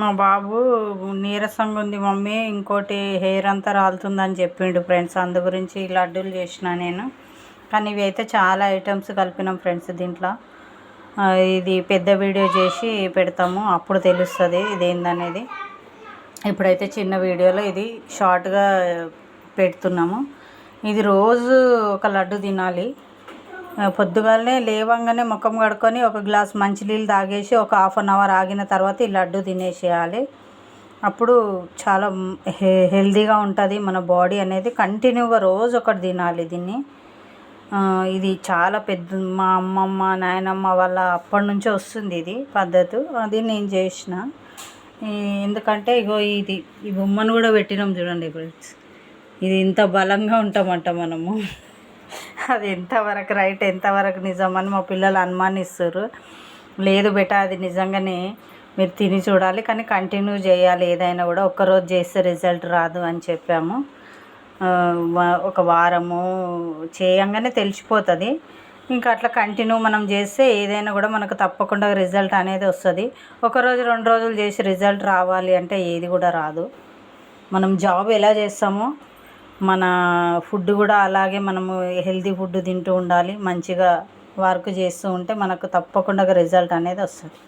మా బాబు నీరసంగా ఉంది మమ్మీ, ఇంకోటి హెయిర్ అంతా రాలుతుందని చెప్పిండు ఫ్రెండ్స్. అందు గురించి ఈ లడ్డూలు చేసిన నేను. కానీ ఇవి అయితే చాలా ఐటమ్స్ కలిపినాం ఫ్రెండ్స్ దీంట్లో. ఇది పెద్ద వీడియో చేసి పెడతాము, అప్పుడు తెలుస్తుంది ఇదేందనేది. ఇప్పుడైతే చిన్న వీడియోలో ఇది షార్ట్గా పెడుతున్నాము. ఇది రోజు ఒక లడ్డు తినాలి. పొద్దుగాలనే లేవంగానే ముఖం కడుక్కొని ఒక గ్లాస్ మంచినీళ్ళు తాగేసి ఒక హాఫ్ అన్ అవర్ ఆగిన తర్వాత ఈ లడ్డు తినేసేయాలి. అప్పుడు చాలా హెల్తీగా ఉంటుంది మన బాడీ అనేది. కంటిన్యూగా రోజు ఒకటి తినాలి దీన్ని. ఇది చాలా పెద్ద, మా అమ్మమ్మ నాయనమ్మ వాళ్ళ అప్పటి నుంచే వస్తుంది ఇది పద్ధతి. అది నేను చేసిన. ఎందుకంటే ఇగో ఇది ఈ బొమ్మను కూడా పెట్టినాం చూడండి ఫ్రెండ్స్. ఇది ఇంత బలంగా ఉంటామంట మనము. అది ఎంతవరకు రైట్, ఎంతవరకు నిజమని మా పిల్లలు అనుమానిస్తారు. లేదు బేటా, అది నిజంగానే మీరు తిని చూడాలి, కానీ కంటిన్యూ చేయాలి. ఏదైనా కూడా ఒక్కరోజు చేస్తే రిజల్ట్ రాదు అని చెప్పాము. ఒక వారము చేయంగానే తెలిసిపోతుంది. ఇంకా అట్లా కంటిన్యూ మనం చేస్తే ఏదైనా కూడా మనకు తప్పకుండా రిజల్ట్ అనేది వస్తుంది. ఒకరోజు 2 రోజులు చేసి రిజల్ట్ రావాలి అంటే ఏది కూడా రాదు. మనం జాబ్ ఎలా చేస్తామో మన ఫుడ్ కూడా అలాగే మనము హెల్తీ ఫుడ్ తింటూ ఉండాలి. మంచిగా వర్క్ చేస్తూ ఉంటే మనకు తప్పకుండా రిజల్ట్ అనేది వస్తుంది.